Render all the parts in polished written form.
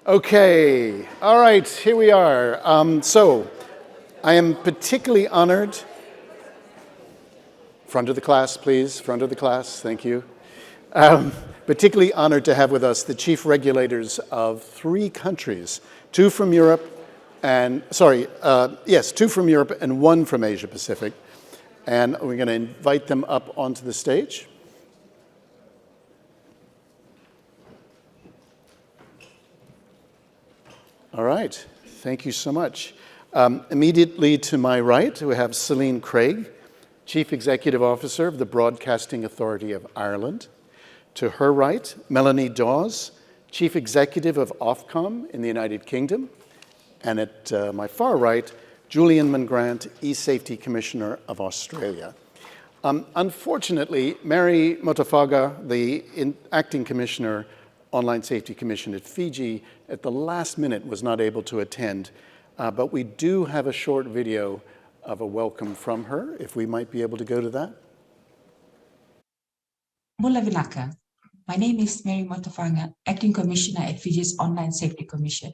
Okay, all right, here we are. So I am particularly honored, front of the class, please, front of the class, thank you. Particularly honored to have with us the chief regulators of 3 countries, 2 from Europe and, two from Europe and 1 from Asia Pacific. And we're going to invite them up onto the stage. All right, thank you so much. Immediately to my right, we have Celene Craig, Chief Executive Officer of the Broadcasting Authority of Ireland. To her right, Melanie Dawes, Chief Executive of Ofcom in the United Kingdom. And at my far right, Julian Mangrant, eSafety Commissioner of Australia. Unfortunately, Mary Motafaga, the Acting Commissioner, Online Safety Commission at Fiji, at the last minute was not able to attend, but we do have a short video of a welcome from her, if we might be able to go to that. Mula Vinaka. My name is Mary Motafaga, Acting Commissioner at Fiji's Online Safety Commission.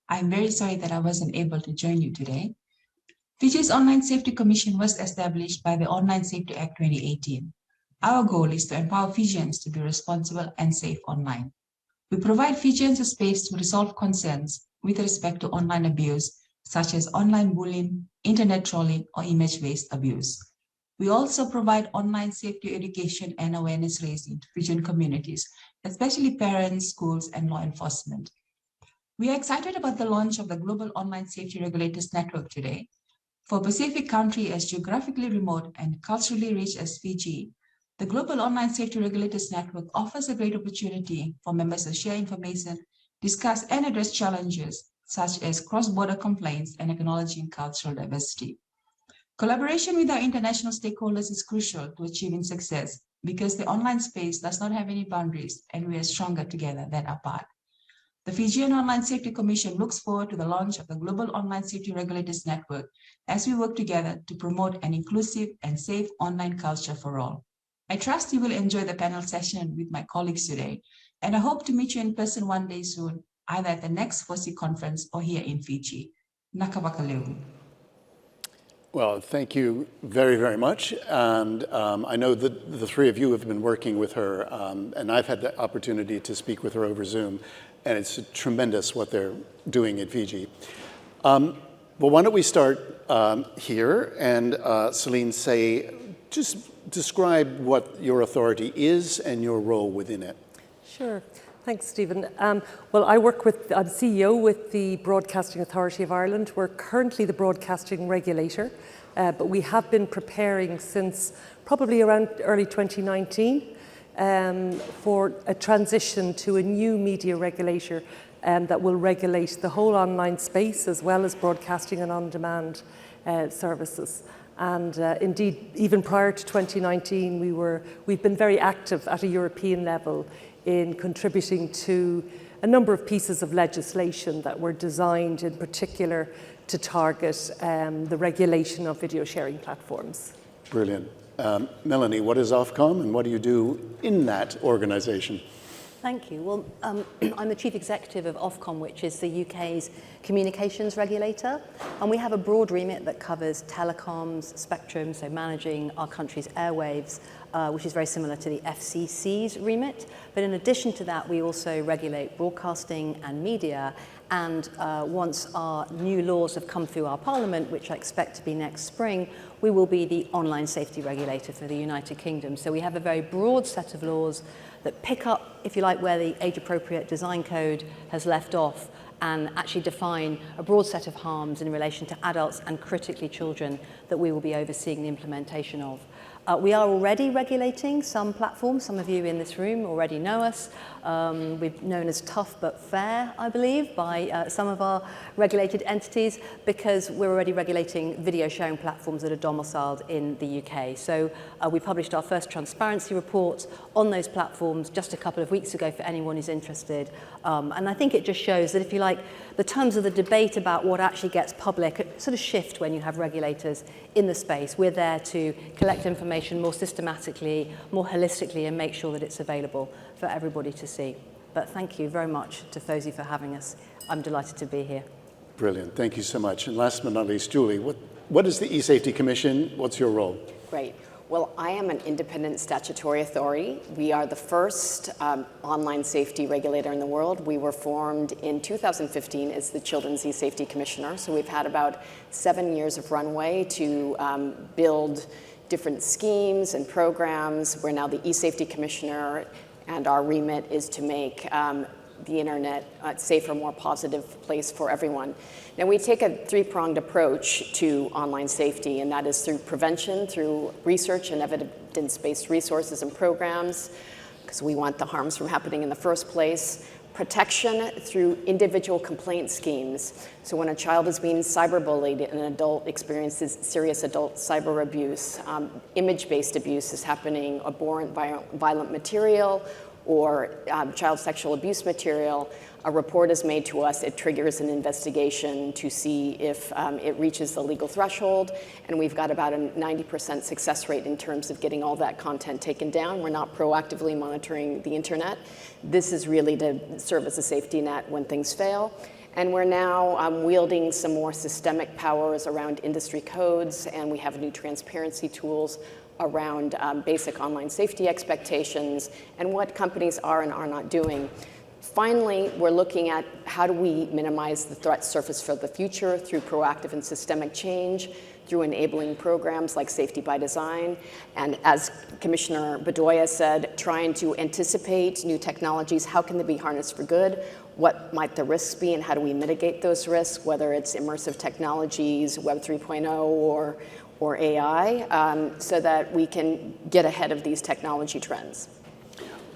I'm very sorry that I wasn't able to join you today. Fiji's Online Safety Commission was established by the Online Safety Act 2018. Our goal is to empower Fijians to be responsible and safe online. We provide Fijians a space to resolve concerns with respect to online abuse, such as online bullying, internet trolling, or image-based abuse. We also provide online safety education and awareness raising to Fijian communities, especially parents, schools, and law enforcement. We are excited about the launch of the Global Online Safety Regulators Network today. For a Pacific country as geographically remote and culturally rich as Fiji, the Global Online Safety Regulators Network offers a great opportunity for members to share information, discuss and address challenges such as cross-border complaints and acknowledging cultural diversity. Collaboration with our international stakeholders is crucial to achieving success because the online space does not have any boundaries and we are stronger together than apart. The Fijian Online Safety Commission looks forward to the launch of the Global Online Safety Regulators Network as we work together to promote an inclusive and safe online culture for all. I trust you will enjoy the panel session with my colleagues today, and I hope to meet you in person one day soon, either at the next FOSI conference or here in Fiji. Nakawakaleu. Well, thank you very, very much. And I know that the 3 of you have been working with her, and I've had the opportunity to speak with her over Zoom, and it's tremendous what they're doing at Fiji. Well, why don't we start here, and Celene, just describe what your authority is and your role within it. Sure. Thanks, Stephen. Well, I'm CEO with the Broadcasting Authority of Ireland. We're currently the broadcasting regulator, but we have been preparing since probably around early 2019 for a transition to a new media regulator that will regulate the whole online space as well as broadcasting and on-demand services. And indeed, even prior to 2019, we've been very active at a European level in contributing to a number of pieces of legislation that were designed in particular to target the regulation of video sharing platforms. Brilliant. Melanie, what is Ofcom and what do you do in that organization? Thank you. Well, I'm the Chief Executive of Ofcom, which is the UK's communications regulator. And we have a broad remit that covers telecoms, spectrum, so managing our country's airwaves, which is very similar to the FCC's remit. But in addition to that, we also regulate broadcasting and media. And once our new laws have come through our Parliament, which I expect to be next spring, we will be the online safety regulator for the United Kingdom. So we have a very broad set of laws that pick up, if you like, where the age-appropriate design code has left off and actually define a broad set of harms in relation to adults and critically children that we will be overseeing the implementation of. We are already regulating some platforms. Some of you in this room already know us. We're known as tough but fair, I believe, by some of our regulated entities because we're already regulating video sharing platforms that are domiciled in the UK. So we published our first transparency report on those platforms just a couple of weeks ago for anyone who's interested. And I think it just shows that, if you like, the terms of the debate about what actually gets public sort of shift when you have regulators in the space. We're there to collect information more systematically, more holistically, and make sure that it's available for everybody to see. But thank you very much to FOSI for having us. I'm delighted to be here. Brilliant. Thank you so much. And last but not least, Julie, what is the eSafety Commission? What's your role? Great. Well, I am an independent statutory authority. We are the first online safety regulator in the world. We were formed in 2015 as the Children's eSafety Commissioner. So we've had about 7 years of runway to build different schemes and programs. We're now the eSafety Commissioner, and our remit is to make the internet a safer, more positive place for everyone. Now, we take a three-pronged approach to online safety, and that is through prevention, through research and evidence-based resources and programs, because we want the harms from happening in the first place. Protection through individual complaint schemes. So when a child is being cyberbullied and an adult experiences serious adult cyber abuse, image-based abuse is happening, abhorrent violent material, or child sexual abuse material, a report is made to us. It triggers an investigation to see if it reaches the legal threshold, and we've got about a 90% success rate in terms of getting all that content taken down. We're not proactively monitoring the internet. This is really to serve as a safety net when things fail. And we're now wielding some more systemic powers around industry codes, and we have new transparency tools around basic online safety expectations and what companies are and are not doing. Finally, we're looking at how do we minimize the threat surface for the future through proactive and systemic change, through enabling programs like Safety by Design, and as Commissioner Bedoya said, trying to anticipate new technologies. How can they be harnessed for good? What might the risks be, and how do we mitigate those risks, whether it's immersive technologies, Web 3.0, or AI, so that we can get ahead of these technology trends.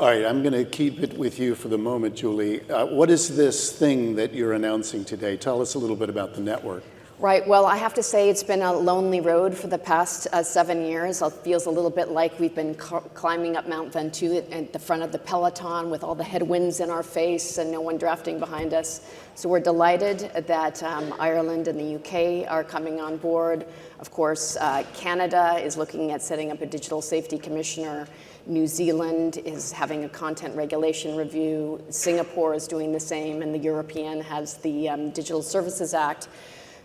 All right, I'm going to keep it with you for the moment, Julie. What is this thing that you're announcing today? Tell us a little bit about the network. Right, well, I have to say it's been a lonely road for the past 7 years. It feels a little bit like we've been climbing up Mount Ventoux at the front of the peloton with all the headwinds in our face and no one drafting behind us. So we're delighted that Ireland and the UK are coming on board. Of course, Canada is looking at setting up a digital safety commissioner. New Zealand is having a content regulation review. Singapore is doing the same, and the European has the Digital Services Act.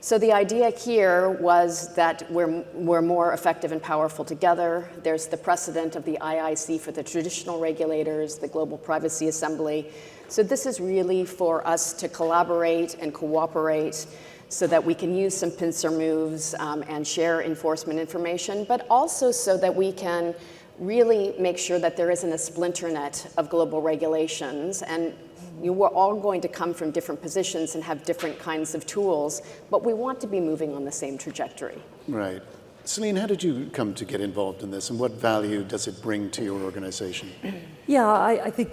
So the idea here was that we're more effective and powerful together. There's the precedent of the IIC for the traditional regulators, the Global Privacy Assembly. So this is really for us to collaborate and cooperate so that we can use some pincer moves and share enforcement information, but also so that we can really make sure that there isn't a splinter net of global regulations. And we're all going to come from different positions and have different kinds of tools, but we want to be moving on the same trajectory. Right. Celene, how did you come to get involved in this, and what value does it bring to your organization? Yeah, I think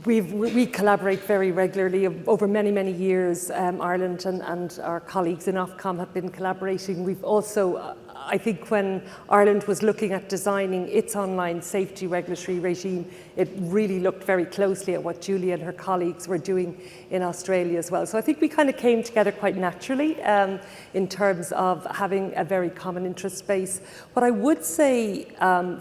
we collaborate very regularly over many, many years. Ireland and our colleagues in Ofcom have been collaborating. We've also, I think when Ireland was looking at designing its online safety regulatory regime, it really looked very closely at what Julie and her colleagues were doing in Australia as well. So I think we kind of came together quite naturally in terms of having a very common interest base. What I would say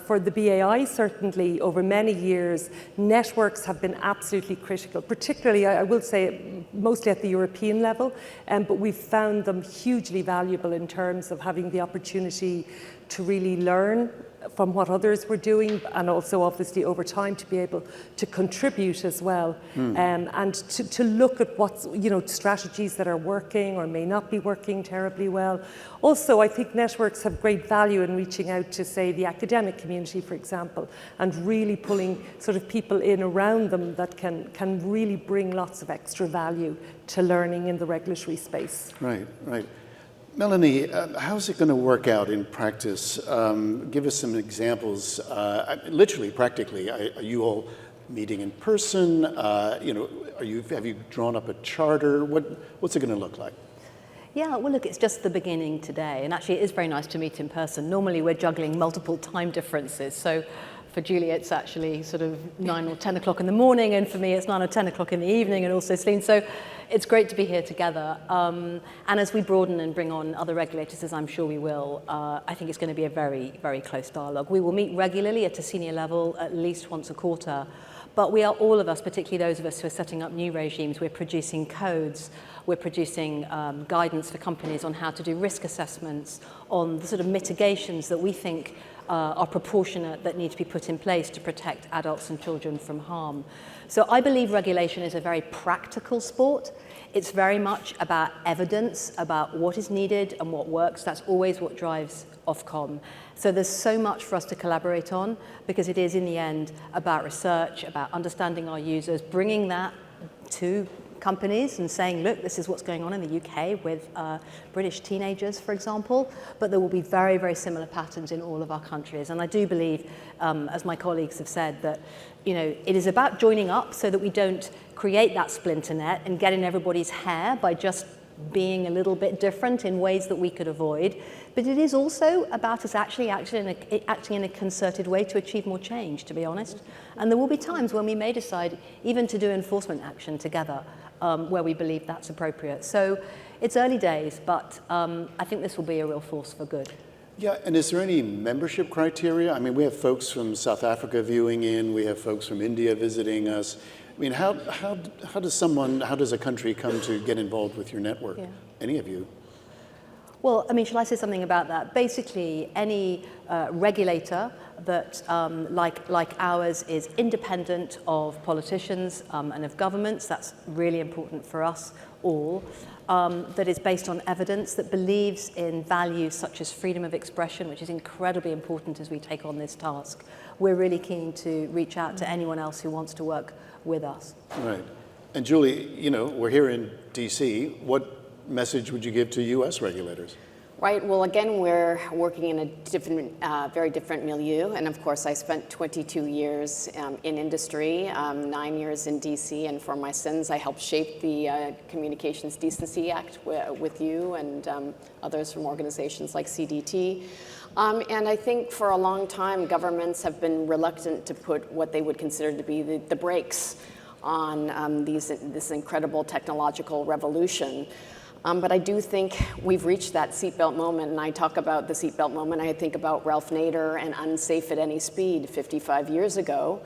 for the BAI, certainly over many years, networks have been absolutely critical, particularly, I will say, mostly at the European level, but we've found them hugely valuable in terms of having the opportunity to really learn from what others were doing, and also obviously over time to be able to contribute as well, and to look at what's, strategies that are working or may not be working terribly well. Also, I think networks have great value in reaching out to, say, the academic community, for example, and really pulling sort of people in around them that can really bring lots of extra value to learning in the regulatory space. Right, right. Melanie, how's it going to work out in practice? Give us some examples. Literally, practically, are you all meeting in person? Have you drawn up a charter? What's it going to look like? Yeah, well, look, it's just the beginning today, and actually it is very nice to meet in person. Normally we're juggling multiple time differences, so for Julie it's actually sort of 9 or 10 o'clock in the morning, and for me it's 9 or 10 o'clock in the evening, and also Celene. So it's great to be here together. And as we broaden and bring on other regulators, as I'm sure we will, I think it's going to be a very, very close dialogue. We will meet regularly at a senior level, at least once a quarter. But we are, all of us, particularly those of us who are setting up new regimes, we're producing codes, we're producing guidance for companies on how to do risk assessments, on the sort of mitigations that we think are proportionate that need to be put in place to protect adults and children from harm. So I believe regulation is a very practical sport. It's very much about evidence, about what is needed and what works. That's always what drives Ofcom. So there's so much for us to collaborate on, because it is in the end about research, about understanding our users, bringing that to companies and saying, look, this is what's going on in the UK with British teenagers, for example, but there will be very, very similar patterns in all of our countries. And I do believe, as my colleagues have said, that it is about joining up so that we don't create that splinter net and get in everybody's hair by just being a little bit different in ways that we could avoid. But it is also about us actually acting in a concerted way to achieve more change, to be honest. And there will be times when we may decide even to do enforcement action together where we believe that's appropriate. So it's early days, but I think this will be a real force for good. Yeah, and is there any membership criteria? I mean, we have folks from South Africa viewing in, we have folks from India visiting us. I mean, how does a country come to get involved with your network? Yeah. Any of you? Well, I mean, shall I say something about that? Basically, any regulator that, like ours, is independent of politicians and of governments, that's really important for us all, that is based on evidence, that believes in values such as freedom of expression, which is incredibly important as we take on this task. We're really keen to reach out to anyone else who wants to work with us. Right. And Julie, we're here in DC. What message would you give to U.S. regulators? Right. Well, again, we're working in a different, very different milieu. And of course, I spent 22 years in industry, 9 years in DC. And for my sins, I helped shape the Communications Decency Act with you and others from organizations like CDT. And I think for a long time, governments have been reluctant to put what they would consider to be the brakes on this incredible technological revolution. But I do think we've reached that seatbelt moment, and I talk about the seatbelt moment. I think about Ralph Nader and Unsafe at Any Speed 55 years ago,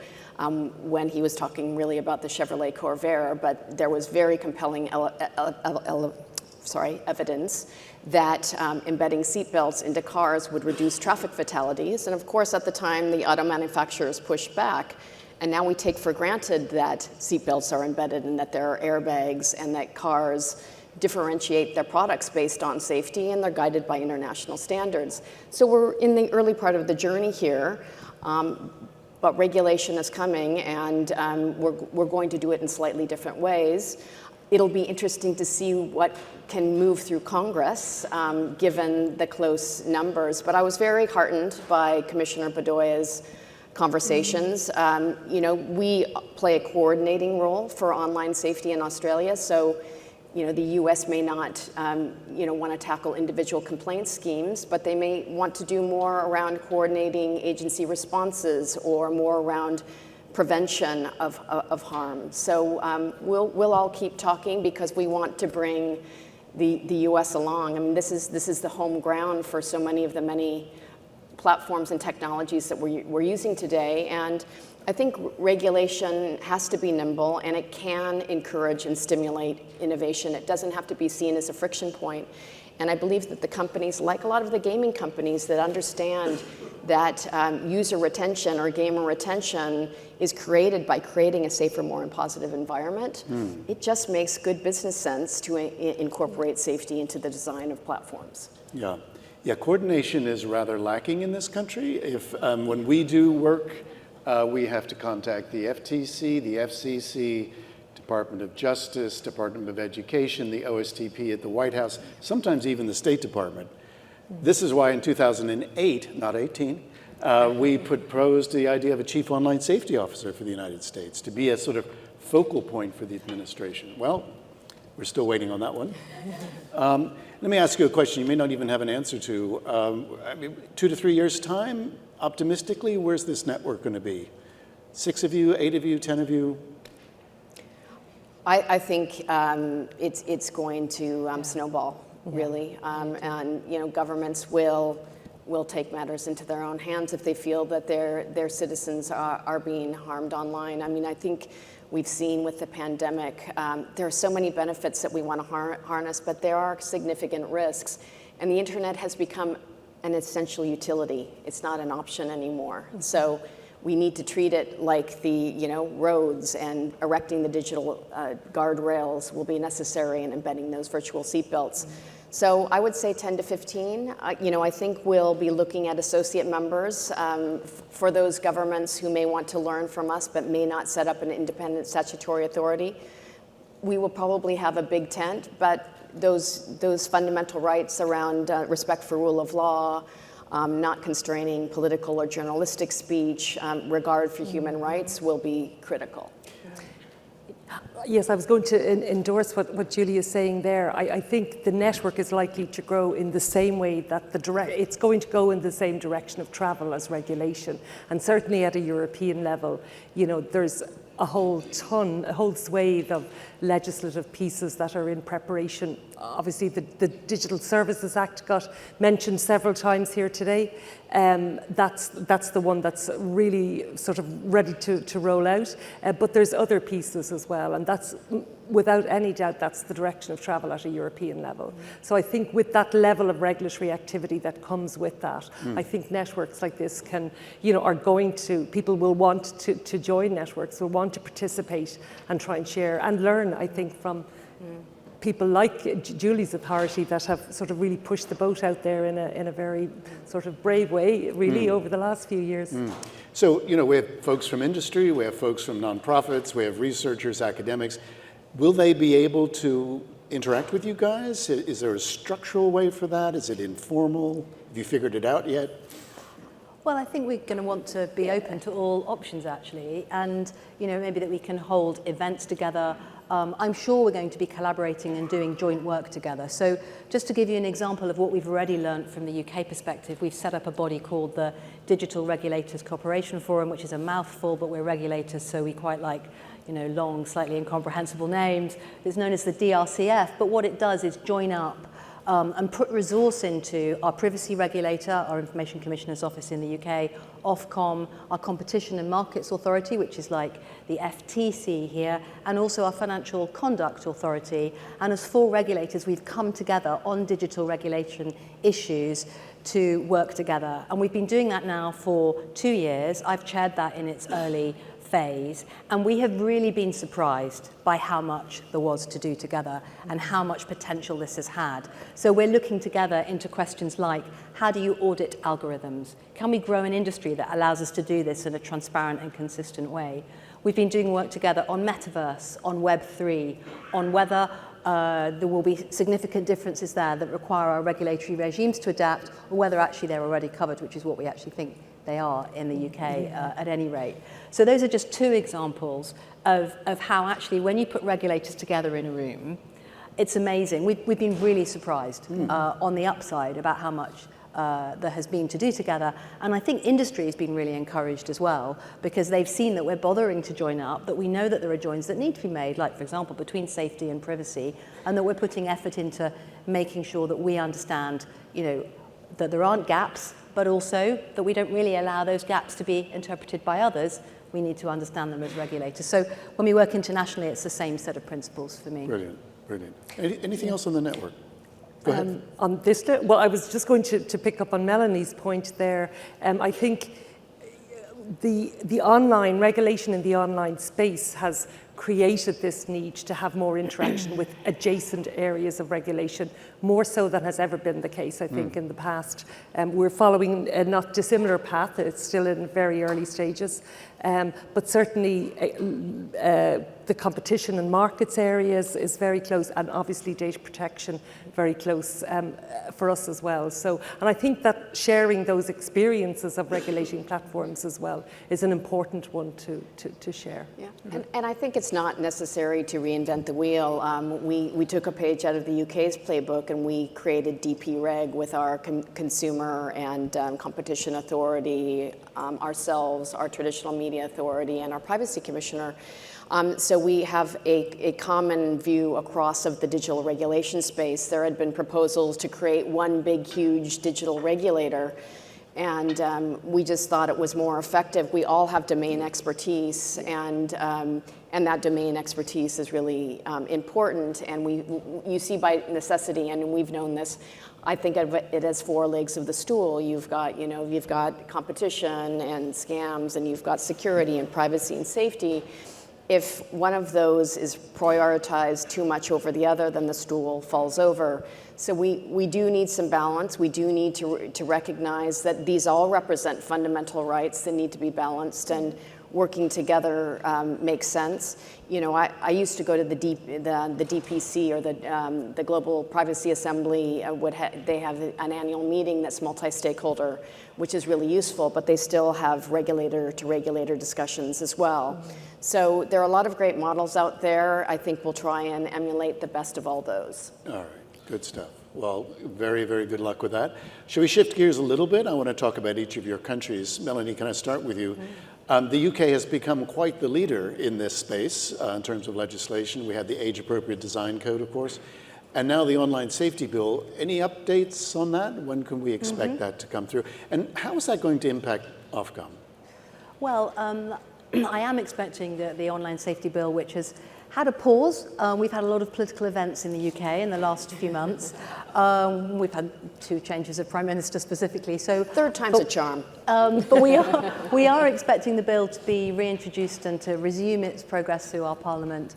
when he was talking really about the Chevrolet Corvair, but there was very compelling evidence that embedding seatbelts into cars would reduce traffic fatalities. And of course, at the time, the auto manufacturers pushed back. And now we take for granted that seatbelts are embedded and that there are airbags and that cars differentiate their products based on safety, and they're guided by international standards. So we're in the early part of the journey here, but regulation is coming, and we're going to do it in slightly different ways. It'll be interesting to see what can move through Congress, given the close numbers. But I was very heartened by Commissioner Bedoya's conversations. We play a coordinating role for online safety in Australia, so the U.S. may not, want to tackle individual complaint schemes, but they may want to do more around coordinating agency responses or more around prevention of harm. So we'll all keep talking because we want to bring the U.S. along. I mean, this is the home ground for so many of the many platforms and technologies that we're using today, and I think regulation has to be nimble, and it can encourage and stimulate innovation. It doesn't have to be seen as a friction point. And I believe that the companies, like a lot of the gaming companies that understand that user retention or gamer retention is created by creating a safer, more positive environment, it just makes good business sense to incorporate safety into the design of platforms. Yeah, coordination is rather lacking in this country. If when we do work, we have to contact the FTC, the FCC, Department of Justice, Department of Education, the OSTP at the White House, sometimes even the State Department. This is why in 2008, not 18, we proposed the idea of a chief online safety officer for the United States to be a sort of focal point for the administration. Well, we're still waiting on that one. Let me ask you a question you may not even have an answer to. 2 to 3 years' time, optimistically, where's this network going to be? 6 of you, 8 of you, 10 of you? I think it's going to snowball, really. And governments will will take matters into their own hands if they feel that their citizens are being harmed online. I mean, I think we've seen with the pandemic, there are so many benefits that we want to harness, but there are significant risks. And the internet has become an essential utility. It's not an option anymore. So we need to treat it like the roads, and erecting the digital guardrails will be necessary, and embedding those virtual seatbelts. So I would say 10 to 15. I think we'll be looking at associate members for those governments who may want to learn from us but may not set up an independent statutory authority. We will probably have a big tent, but those fundamental rights around respect for rule of law, not constraining political or journalistic speech, regard for human rights will be critical. Yes, I was going to endorse what Julie is saying there. I think the network is likely to grow in the same way that it's going to go in the same direction of travel as regulation. And certainly at a European level, there's a whole swathe of legislative pieces that are in preparation. Obviously, the Digital Services Act got mentioned several times here today. That's the one that's really sort of ready to roll out. But there's other pieces as well, and that's, without any doubt, that's the direction of travel at a European level. So I think with that level of regulatory activity that comes with that, I think networks like this people will want to join networks, will want to participate and try and share and learn, I think, from people like Julie's authority that have sort of really pushed the boat out there in a very sort of brave way, really, over the last few years. So, we have folks from industry, we have folks from nonprofits, we have researchers, academics. Will they be able to interact with you guys? Is there a structural way for that? Is it informal? Have you figured it out yet? Well, I think we're going to want to be open to all options, actually, and maybe that we can hold events together. I'm sure we're going to be collaborating and doing joint work together. So just to give you an example of what we've already learned from the UK perspective, we've set up a body called the Digital Regulators Cooperation Forum, which is a mouthful, but we're regulators, so we quite like long, slightly incomprehensible names. It's known as the DRCF, but what it does is join up and put resource into our privacy regulator, our Information Commissioner's Office in the UK, Ofcom, our Competition and Markets Authority, which is like the FTC here, and also our Financial Conduct Authority. And as 4 regulators, we've come together on digital regulation issues to work together. And we've been doing that now for 2 years. I've chaired that in its early phase, and we have really been surprised by how much there was to do together and how much potential this has had. So we're looking together into questions like, how do you audit algorithms? Can we grow an industry that allows us to do this in a transparent and consistent way? We've been doing work together on metaverse, on Web3, on whether there will be significant differences there that require our regulatory regimes to adapt, or whether actually they're already covered, which is what we actually think they are in the UK at any rate. So those are just 2 examples of how actually when you put regulators together in a room, it's amazing. We've been really surprised on the upside about how much there has been to do together. And I think industry has been really encouraged as well, because they've seen that we're bothering to join up, that we know that there are joins that need to be made, like, for example, between safety and privacy, and that we're putting effort into making sure that we understand, that there aren't gaps, but also that we don't really allow those gaps to be interpreted by others. We need to understand them as regulators. So when we work internationally, it's the same set of principles for me. Brilliant, brilliant. Anything else on the network? Go ahead. On this, well, I was just going to pick up on Melanie's point there. I think the online regulation in the online space has created this need to have more interaction with adjacent areas of regulation, more so than has ever been the case, I think, in the past. We're following a not dissimilar path. It's still in very early stages, but certainly the competition and markets areas is very close, and obviously data protection very close for us as well. So, and I think that sharing those experiences of regulating platforms as well is an important one to share. Yeah, and I think it's not necessary to reinvent the wheel. We took a page out of the UK's playbook, and we created DP Reg with our consumer and competition authority, ourselves, our traditional media authority, and our privacy commissioner. So we have a common view across of the digital regulation space. There had been proposals to create one big, huge digital regulator, and we just thought it was more effective. We all have domain expertise, and that domain expertise is really important. And you see by necessity, and we've known this, I think of it as four legs of the stool. You've got competition and scams, and you've got security and privacy and safety. If one of those is prioritized too much over the other, then the stool falls over. So we do need some balance. We do need to recognize that these all represent fundamental rights that need to be balanced, and working together makes sense. I used to go to the DPC, or the Global Privacy Assembly. They have an annual meeting that's multi-stakeholder, which is really useful, but they still have regulator-to-regulator discussions as well. So there are a lot of great models out there. I think we'll try and emulate the best of all those. All right, good stuff. Well, very, very good luck with that. Shall we shift gears a little bit? I want to talk about each of your countries. Melanie, can I start with you? The UK has become quite the leader in this space in terms of legislation. We had the age-appropriate design code, of course, and now the online safety bill. Any updates on that? When can we expect that to come through? And how is that going to impact Ofcom? Well, I am expecting the online safety bill, which has had a pause. We've had a lot of political events in the UK in the last few months. We've had 2 changes of Prime Minister specifically. So third time's a charm. But we are expecting the bill to be reintroduced and to resume its progress through our Parliament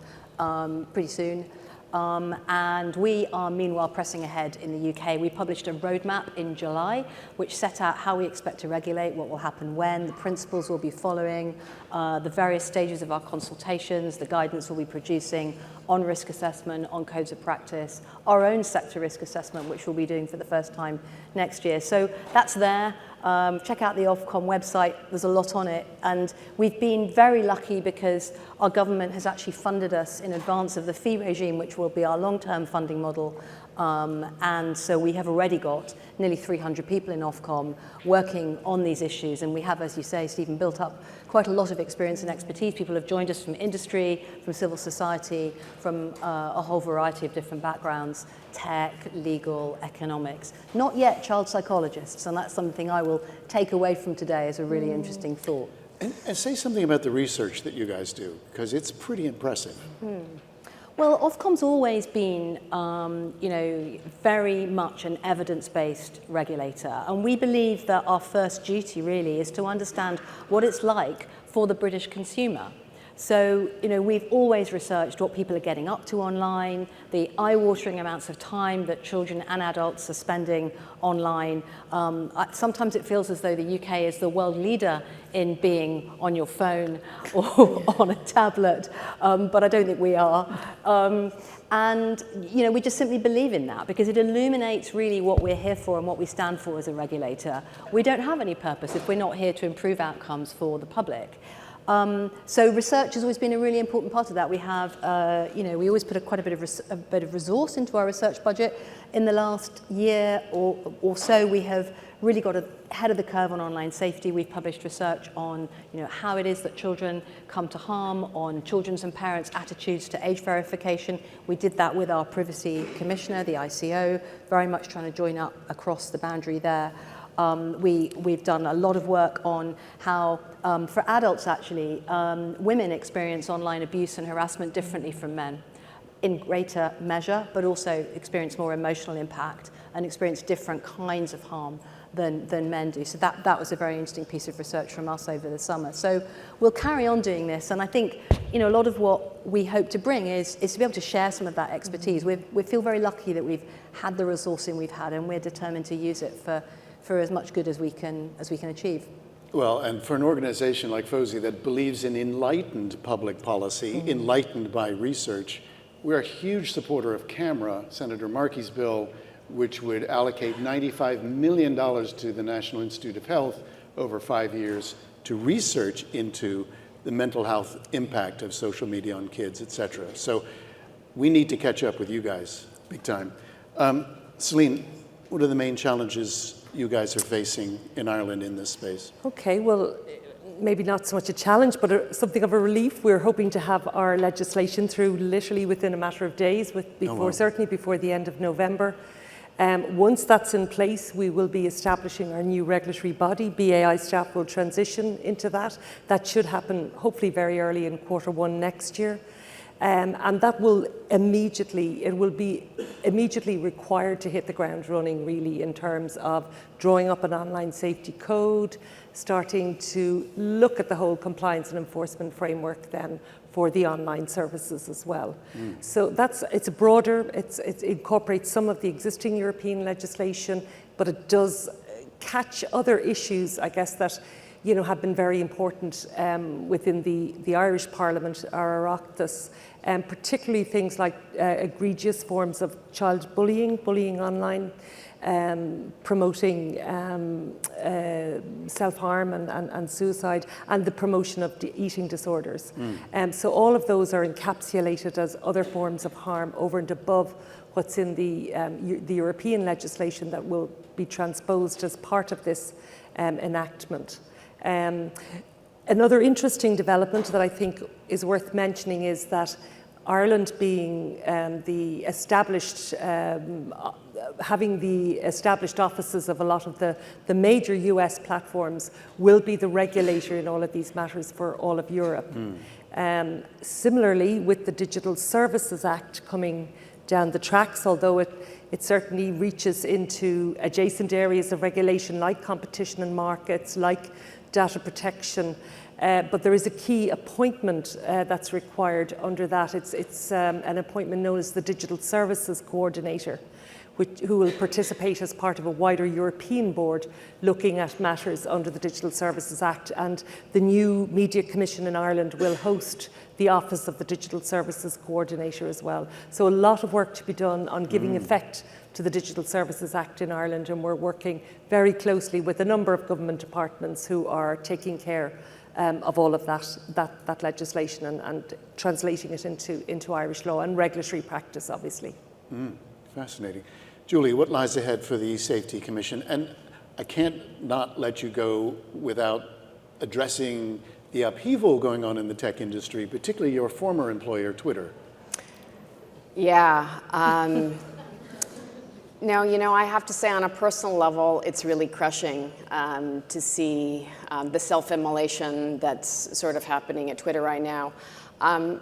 pretty soon. And we are meanwhile pressing ahead in the UK. We published a roadmap in July, which set out how we expect to regulate, what will happen when, the principles we'll be following, the various stages of our consultations, the guidance we'll be producing on risk assessment, on codes of practice, our own sector risk assessment, which we'll be doing for the first time next year. So that's there. Check out the Ofcom website. There's a lot on it. And we've been very lucky because our government has actually funded us in advance of the fee regime, which will be our long-term funding model. And so we have already got nearly 300 people in Ofcom working on these issues. And we have, as you say, Stephen, built up quite a lot of experience and expertise. People have joined us from industry, from civil society, from a whole variety of different backgrounds, tech, legal, economics. Not yet child psychologists, and that's something I will take away from today as a really interesting thought. And say something about the research that you guys do, because it's pretty impressive. Well, Ofcom's always been, very much an evidence-based regulator, and we believe that our first duty really is to understand what it's like for the British consumer. So, we've always researched what people are getting up to online, the eye-watering amounts of time that children and adults are spending online. Sometimes it feels as though the UK is the world leader in being on your phone or on a tablet, but I don't think we are. And we just simply believe in that because it illuminates really what we're here for and what we stand for as a regulator. We don't have any purpose if we're not here to improve outcomes for the public. So research has always been a really important part of that. We have, we always put quite a bit of resource into our research budget. In the last year or so, we have really got ahead of the curve on online safety. We've published research on, how it is that children come to harm, on children's and parents' attitudes to age verification. We did that with our Privacy Commissioner, the ICO, very much trying to join up across the boundary there. We've done a lot of work on how, for adults actually, women experience online abuse and harassment differently from men in greater measure, but also experience more emotional impact and experience different kinds of harm than men do. So that was a very interesting piece of research from us over the summer. So we'll carry on doing this, and I think a lot of what we hope to bring is to be able to share some of that expertise. We feel very lucky that we've had the resourcing we've had, and we're determined to use it for as much good as we can achieve. Well, and for an organization like FOSI that believes in enlightened public policy, enlightened by research, we're a huge supporter of CAMERA, Senator Markey's bill, which would allocate $95 million to the National Institute of Health over 5 years to research into the mental health impact of social media on kids, et cetera. So we need to catch up with you guys, big time. Celene, what are the main challenges you guys are facing in Ireland in this space? Okay, well, maybe not so much a challenge, but something of a relief. We're hoping to have our legislation through literally within a matter of days, certainly before the end of November. Once that's in place, we will be establishing our new regulatory body. BAI staff will transition into that. That should happen hopefully very early in Q1 next year. And that will be immediately required to hit the ground running, really, in terms of drawing up an online safety code, starting to look at the whole compliance and enforcement framework then for the online services as well. So it's broader, it incorporates some of the existing European legislation, but it does catch other issues, I guess, that have been very important within the Irish Parliament, our Oireachtas, particularly things like egregious forms of child bullying online, promoting self-harm and suicide, and the promotion of eating disorders. So all of those are encapsulated as other forms of harm over and above what's in the European legislation that will be transposed as part of this enactment. Another interesting development that I think is worth mentioning is that Ireland being having the established offices of a lot of the major US platforms will be the regulator in all of these matters for all of Europe. Similarly, with the Digital Services Act coming down the tracks, although it certainly reaches into adjacent areas of regulation like competition and markets, like data protection, but there is a key appointment that's required under that. It's an appointment known as the Digital Services Coordinator, who will participate as part of a wider European board looking at matters under the Digital Services Act. And the new Media Commission in Ireland will host the Office of the Digital Services Coordinator as well. So a lot of work to be done on giving effect to the Digital Services Act in Ireland, and we're working very closely with a number of government departments who are taking care of all of that legislation and translating it into Irish law and regulatory practice, obviously. Fascinating. Julie, what lies ahead for the eSafety Commission? And I can't not let you go without addressing the upheaval going on in the tech industry, particularly your former employer, Twitter. Yeah. Now, I have to say on a personal level, it's really crushing to see the self-immolation that's sort of happening at Twitter right now. A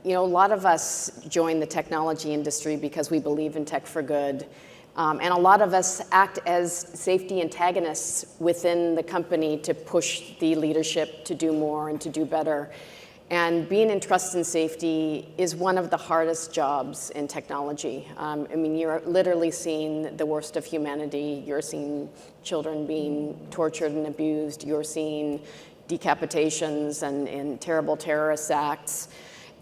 lot of us join the technology industry because we believe in tech for good. And a lot of us act as safety antagonists within the company to push the leadership to do more and to do better. And being in trust and safety is one of the hardest jobs in technology. You're literally seeing the worst of humanity. You're seeing children being tortured and abused. You're seeing decapitations and terrible terrorist acts.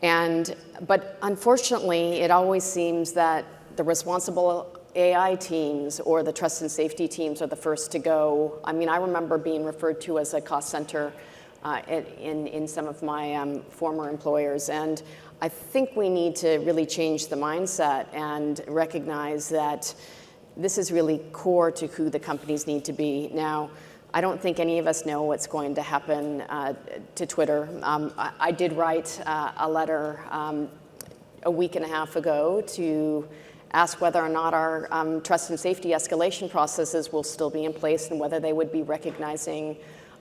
But unfortunately, it always seems that the responsible AI teams or the trust and safety teams are the first to go. I remember being referred to as a cost center in some of my former employers. And I think we need to really change the mindset and recognize that this is really core to who the companies need to be. Now, I don't think any of us know what's going to happen to Twitter. I did write a letter a week and a half ago to ask whether or not our trust and safety escalation processes will still be in place and whether they would be recognizing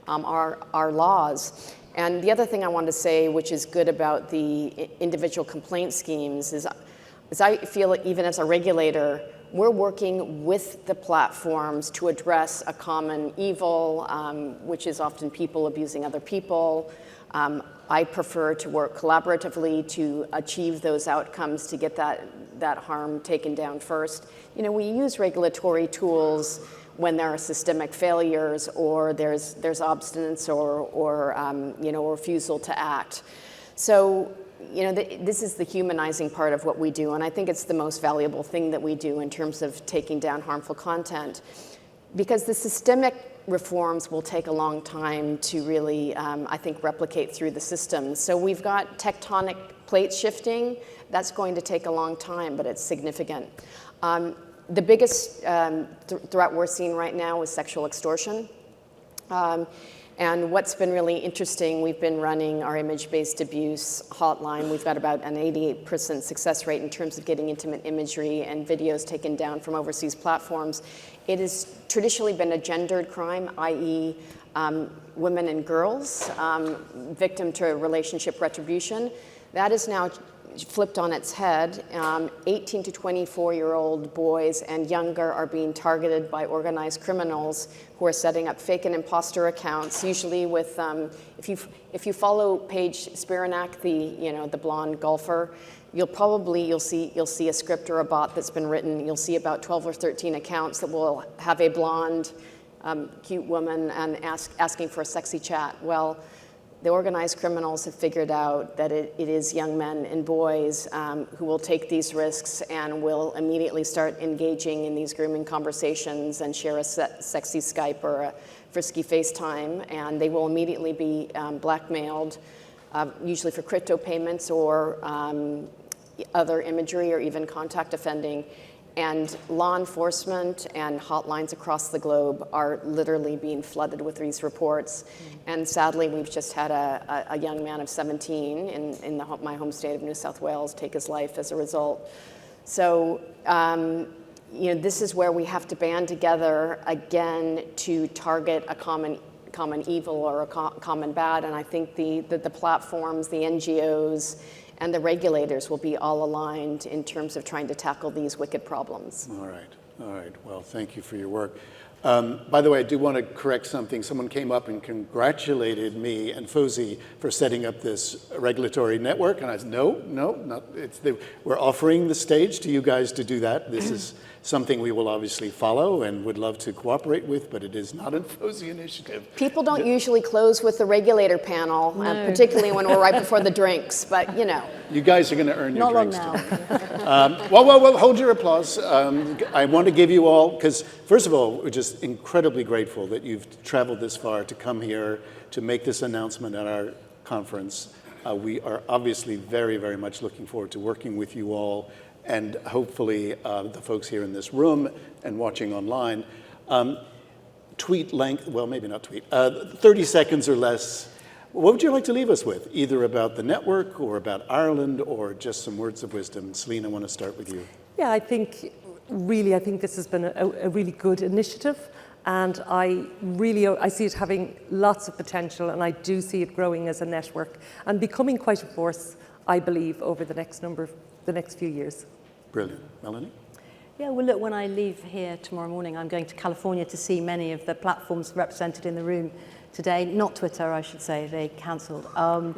our laws. And the other thing I wanted to say, which is good about the individual complaint schemes, is I feel even as a regulator, we're working with the platforms to address a common evil, which is often people abusing other people. I prefer to work collaboratively to achieve those outcomes, to get that harm taken down first. We use regulatory tools when there are systemic failures or there's obstinance or refusal to act. So, this is the humanizing part of what we do, and I think it's the most valuable thing that we do in terms of taking down harmful content, because the systemic reforms will take a long time to really, I think, replicate through the system. So we've got tectonic plate shifting. That's going to take a long time, but it's significant. The biggest threat we're seeing right now is sexual extortion. And what's been really interesting, we've been running our image-based abuse hotline. We've got about an 88% success rate in terms of getting intimate imagery and videos taken down from overseas platforms. It has traditionally been a gendered crime, i.e. Women and girls, victim to relationship retribution. That is now flipped on its head. 18 to 24-year-old boys and younger are being targeted by organized criminals who are setting up fake and imposter accounts, usually with, if you follow Paige Spiranak, the blonde golfer, you'll see a script or a bot that's been written. You'll see about 12 or 13 accounts that will have a blonde, cute woman and asking for a sexy chat. Well, the organized criminals have figured out that it is young men and boys who will take these risks and will immediately start engaging in these grooming conversations and share a sexy Skype or a frisky FaceTime, and they will immediately be blackmailed, usually for crypto payments or other imagery or even contact offending. And law enforcement and hotlines across the globe are literally being flooded with these reports. And sadly, we've just had a young man of 17 in my home state of New South Wales take his life as a result. So, this is where we have to band together again to target a common evil or a common bad. And I think the platforms, the NGOs, and the regulators will be all aligned in terms of trying to tackle these wicked problems. All right. Well, thank you for your work. By the way, I do want to correct something. Someone came up and congratulated me and FOSI for setting up this regulatory network, and I said, no, not, we're offering the stage to you guys to do that. This is something we will obviously follow and would love to cooperate with, but it is not a FOSI initiative. People don't usually close with the regulator panel, particularly when we're right before the drinks, but You guys are going to earn your drinks Not long tonight. Well, hold your applause. I want to give you all, because first of all, we're just incredibly grateful that you've traveled this far to come here to make this announcement at our conference. We are obviously very, very much looking forward to working with you all and hopefully the folks here in this room and watching online. Tweet length, well, maybe not tweet, 30 seconds or less. What would you like to leave us with, either about the network or about Ireland or just some words of wisdom? Celene, I want to start with you. Yeah, I think this has been a really good initiative, and I see it having lots of potential, and I do see it growing as a network and becoming quite a force, I believe, over the next few years. Brilliant. Melanie? Yeah, well, look, when I leave here tomorrow morning, I'm going to California to see many of the platforms represented in the room today. Not Twitter, I should say, they cancelled. My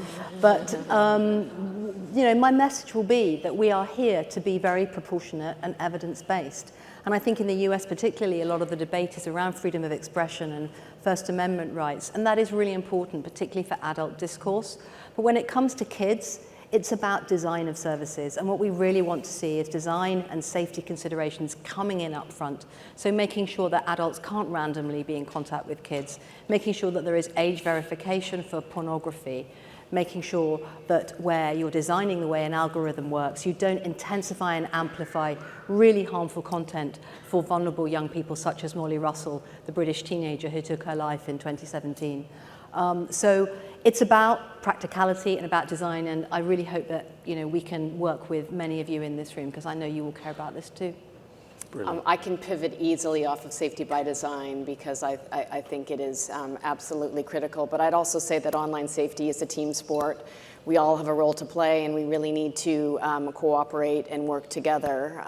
message will be that we are here to be very proportionate and evidence-based. And I think in the US particularly, a lot of the debate is around freedom of expression and First Amendment rights. And that is really important, particularly for adult discourse. But when it comes to kids, it's about design of services, and what we really want to see is design and safety considerations coming in up front. So making sure that adults can't randomly be in contact with kids, making sure that there is age verification for pornography, making sure that where you're designing the way an algorithm works, you don't intensify and amplify really harmful content for vulnerable young people such as Molly Russell, the British teenager who took her life in 2017. So it's about practicality and about design, and I really hope that we can work with many of you in this room, because I know you will care about this too. I can pivot easily off of safety by design because I think it is absolutely critical, but I'd also say that online safety is a team sport. We all have a role to play, and we really need to cooperate and work together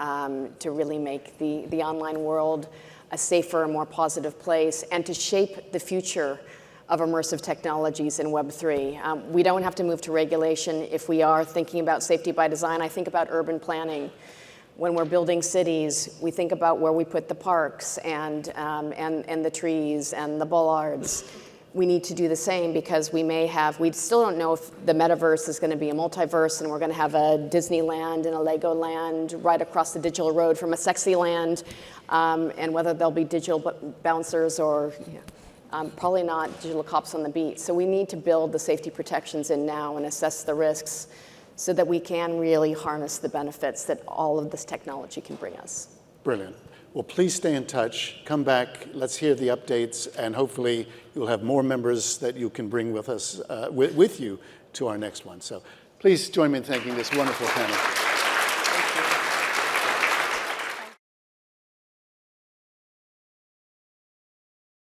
to really make the online world a safer, more positive place, and to shape the future of immersive technologies in Web3. We don't have to move to regulation if we are thinking about safety by design. I think about urban planning. When we're building cities, we think about where we put the parks and the trees and the bollards. We need to do the same because we still don't know if the metaverse is going to be a multiverse and we're going to have a Disneyland and a Legoland right across the digital road from a sexy land, and whether there'll be digital bouncers or probably not digital cops on the beat. So we need to build the safety protections in now and assess the risks so that we can really harness the benefits that all of this technology can bring us. Brilliant. Well, please stay in touch. Come back. Let's hear the updates, and hopefully you'll have more members that you can bring with us, with you to our next one. So please join me in thanking this wonderful panel.